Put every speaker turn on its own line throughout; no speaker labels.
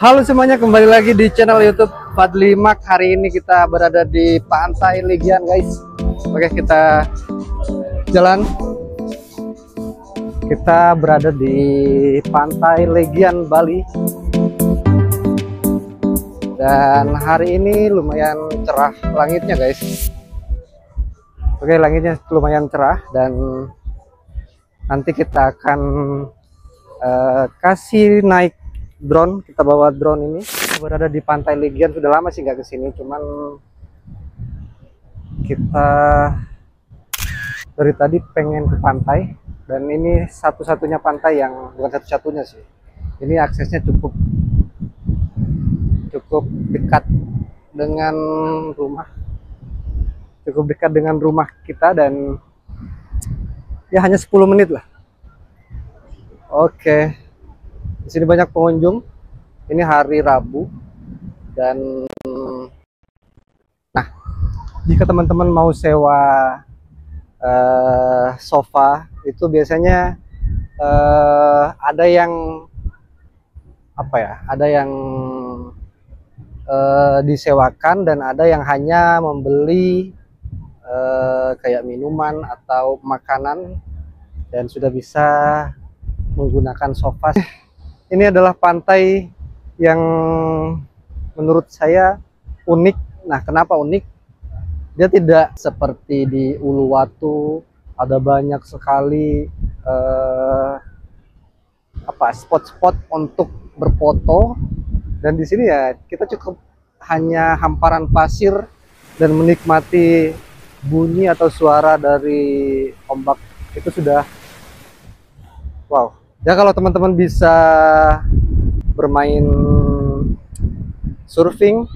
Halo semuanya, kembali lagi di channel YouTube Fadli Mak. Hari ini kita berada di Pantai Legian, guys. Oke, kita jalan. Kita berada di Pantai Legian, Bali. Dan hari ini lumayan cerah langitnya, guys. Oke, langitnya lumayan cerah dan nanti kita akan kasih naik drone. Kita bawa drone ini. Berada di Pantai Legian, sudah lama sih nggak kesini, cuman kita dari tadi pengen ke pantai, dan ini satu-satunya pantai yang bukan satu-satunya sih. Ini aksesnya cukup dekat dengan rumah kita, dan ya hanya 10 menit lah. Oke. Di sini banyak pengunjung. Ini hari Rabu, dan nah, jika teman-teman mau sewa sofa itu biasanya ada yang disewakan, dan ada yang hanya membeli kayak minuman atau makanan dan sudah bisa menggunakan sofa. Ini adalah pantai yang menurut saya unik. Nah, kenapa unik? Dia tidak seperti di Uluwatu, ada banyak sekali spot-spot untuk berfoto, dan di sini ya kita cukup hanya hamparan pasir dan menikmati bunyi atau suara dari ombak. Itu sudah wow. Ya, kalau teman-teman bisa bermain surfing,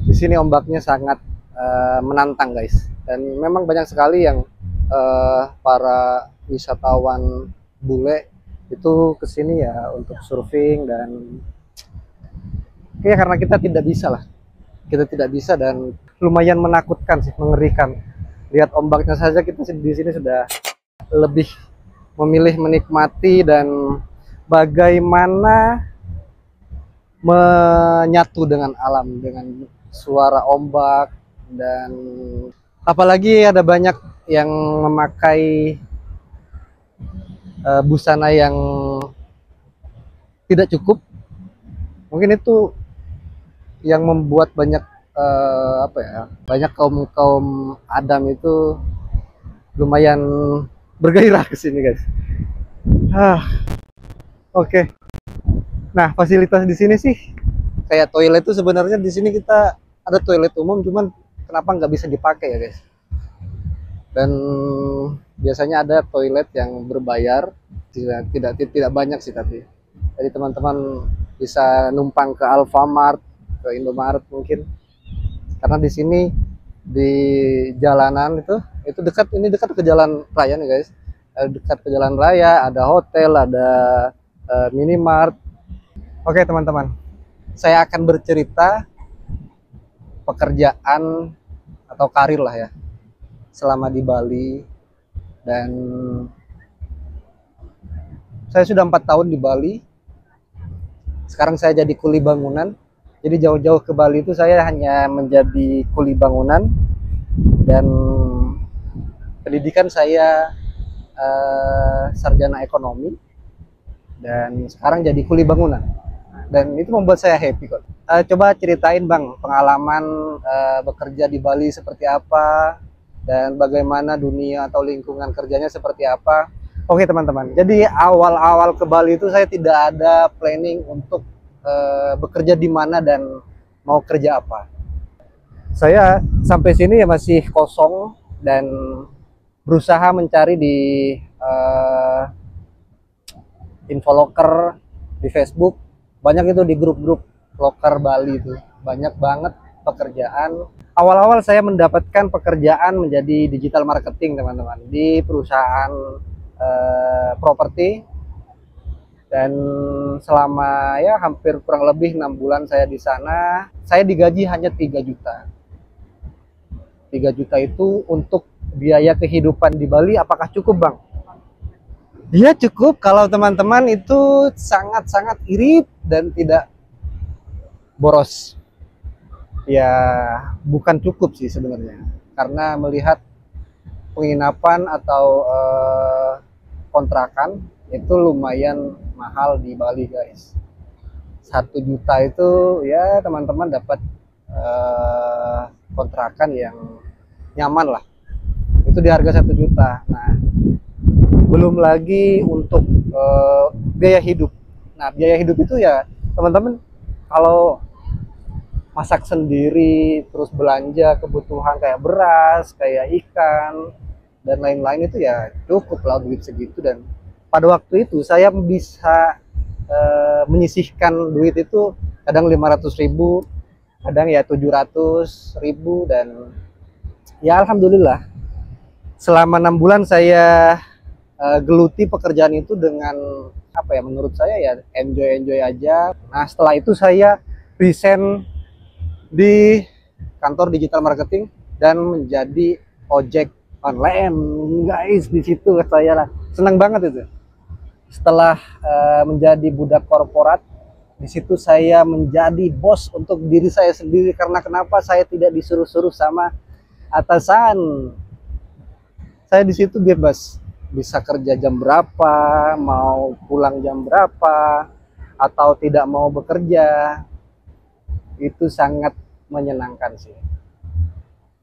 di sini ombaknya sangat menantang, guys. Dan memang banyak sekali yang para wisatawan bule itu kesini ya untuk surfing, dan ya karena kita tidak bisa, dan lumayan menakutkan sih, mengerikan. Lihat ombaknya saja kita di sini sudah lebih memilih menikmati dan bagaimana menyatu dengan alam, dengan suara ombak. Dan apalagi ada banyak yang memakai busana yang tidak cukup. Mungkin itu yang membuat banyak banyak kaum Adam itu lumayan bergairah ke sini, guys. Oke. Nah, fasilitas di sini sih kayak toilet itu sebenarnya di sini kita ada toilet umum, cuman kenapa nggak bisa dipakai ya, guys? Dan biasanya ada toilet yang berbayar, tidak banyak sih, tapi jadi teman-teman bisa numpang ke Alfamart, ke Indomaret mungkin, karena di sini di jalanan itu dekat ke jalan raya nih, guys. Dekat ke jalan raya, ada hotel, ada minimart. Oke teman-teman, saya akan bercerita pekerjaan atau karir lah ya selama di Bali. Dan saya sudah 4 tahun di Bali. Sekarang saya jadi kuli bangunan. Jadi jauh-jauh ke Bali itu saya hanya menjadi kuli bangunan, dan pendidikan saya sarjana ekonomi, dan sekarang jadi kuli bangunan, dan itu membuat saya happy kok. Coba ceritain Bang, pengalaman bekerja di Bali seperti apa, dan bagaimana dunia atau lingkungan kerjanya seperti apa. Oke teman-teman, jadi awal-awal ke Bali itu saya tidak ada planning untuk bekerja di mana dan mau kerja apa. Saya sampai sini ya masih kosong, dan berusaha mencari di info loker di Facebook. Banyak itu di grup-grup loker Bali itu, banyak banget pekerjaan. Awal-awal saya mendapatkan pekerjaan menjadi digital marketing, teman-teman, di perusahaan properti. Dan selama ya hampir kurang lebih 6 bulan saya di sana, saya digaji hanya 3 juta. 3 juta itu untuk biaya kehidupan di Bali, apakah cukup Bang? Dia cukup kalau teman-teman itu sangat-sangat irit dan tidak boros. Ya, bukan cukup sih sebenarnya. Karena melihat penginapan atau kontrakan itu lumayan mahal di Bali, guys. 1 juta itu ya teman-teman dapat kontrakan yang nyaman lah. Itu di harga 1 juta. Nah, belum lagi untuk biaya hidup. Nah, biaya hidup itu ya teman-teman kalau masak sendiri, terus belanja kebutuhan kayak beras, kayak ikan, dan lain-lain itu ya cukup lah duit segitu. Dan pada waktu itu saya bisa menyisihkan duit itu kadang 500.000, kadang ya 700.000, dan ya alhamdulillah selama 6 bulan saya geluti pekerjaan itu dengan apa ya, menurut saya ya enjoy aja. Nah, setelah itu saya resign di kantor digital marketing dan menjadi ojek online, guys. Di situ saya senang banget itu. Setelah menjadi budak korporat, di situ saya menjadi bos untuk diri saya sendiri. Karena kenapa? Saya tidak disuruh-suruh sama atasan. Saya di situ bebas, bisa kerja jam berapa, mau pulang jam berapa, atau tidak mau bekerja. Itu sangat menyenangkan sih.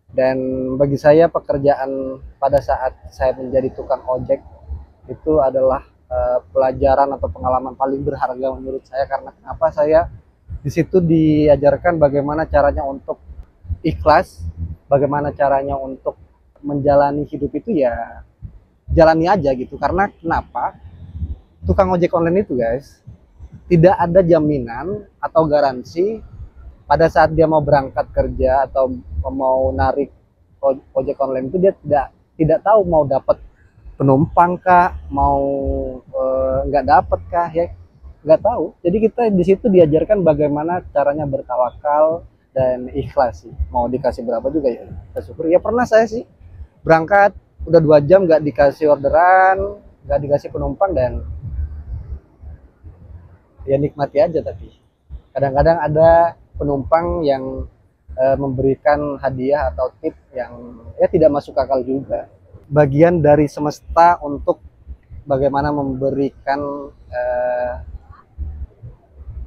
Dan bagi saya pekerjaan pada saat saya menjadi tukang ojek itu adalah pelajaran atau pengalaman paling berharga menurut saya. Karena kenapa? Saya di situ diajarkan bagaimana caranya untuk ikhlas, bagaimana caranya untuk menjalani hidup itu ya jalani aja gitu. Karena kenapa? Tukang ojek online itu, guys, tidak ada jaminan atau garansi pada saat dia mau berangkat kerja atau mau narik ojek online itu dia tidak tahu mau dapat penumpang kah, mau nggak dapat kah, ya nggak tahu. Jadi kita di situ diajarkan bagaimana caranya bertawakal dan ikhlas sih. Mau dikasih berapa juga ya kita syukur. Ya pernah saya sih berangkat udah 2 jam nggak dikasih orderan, nggak dikasih penumpang, dan ya nikmati aja. Tapi kadang-kadang ada penumpang yang memberikan hadiah atau tip yang ya tidak masuk akal juga. Bagian dari semesta untuk bagaimana memberikan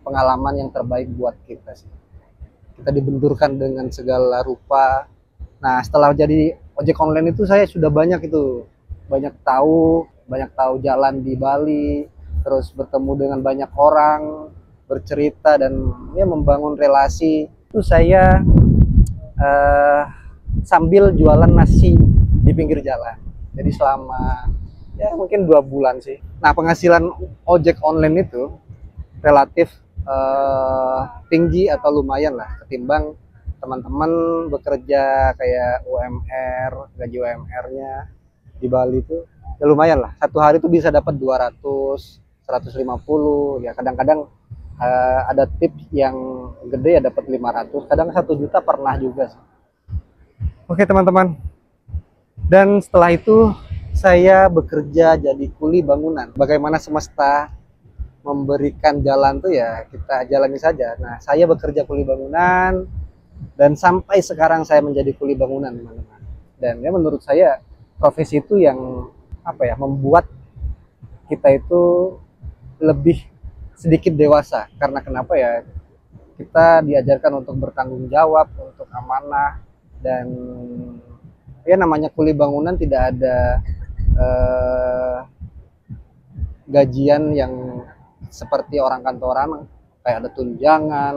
pengalaman yang terbaik buat kita sih. Kita dibenturkan dengan segala rupa. Nah, setelah jadi ojek online itu saya sudah banyak tahu jalan di Bali, terus bertemu dengan banyak orang, bercerita, dan ya membangun relasi. Itu saya sambil jualan nasi di pinggir jalan. Jadi selama ya mungkin 2 bulan sih. Nah, penghasilan ojek online itu relatif tinggi atau lumayan lah ketimbang teman-teman bekerja kayak UMR, gaji UMR-nya di Bali itu ya lumayan lah. Satu hari itu bisa dapat 200, 150, ya kadang-kadang ada tip yang gede ya dapat 500, kadang 1 juta pernah juga sih. Oke teman-teman, dan setelah itu saya bekerja jadi kuli bangunan. Bagaimana semesta memberikan jalan tuh ya kita jalani saja. Nah, saya bekerja kuli bangunan dan sampai sekarang saya menjadi kuli bangunan, teman-teman. Dan ya menurut saya profesi itu yang apa ya, membuat kita itu lebih sedikit dewasa. Karena kenapa ya, kita diajarkan untuk bertanggung jawab, untuk amanah, dan ya namanya kuli bangunan tidak ada gajian yang seperti orang kantoran, kayak ada tunjangan,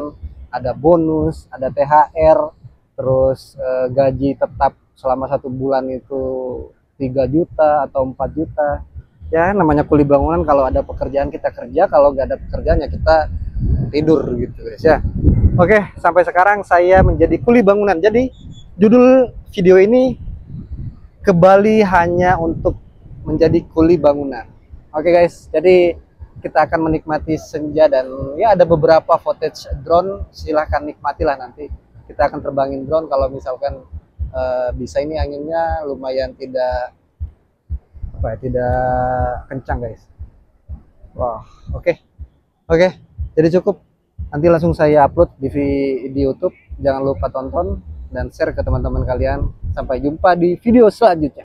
ada bonus, ada THR, terus gaji tetap selama 1 bulan itu 3 juta atau 4 juta. Ya namanya kuli bangunan, kalau ada pekerjaan kita kerja, kalau nggak ada pekerjaan ya kita tidur gitu guys ya. Oke, sampai sekarang saya menjadi kuli bangunan. Jadi judul video ini ke Bali hanya untuk menjadi kuli bangunan. Oke guys, jadi kita akan menikmati senja dan ya ada beberapa footage drone, silahkan nikmatilah nanti. Kita akan terbangin drone kalau misalkan bisa. Ini anginnya lumayan tidak apa ya, tidak kencang guys. Wah, oke. Oke, jadi cukup. Nanti langsung saya upload di YouTube. Jangan lupa tonton dan share ke teman-teman kalian. Sampai jumpa di video selanjutnya.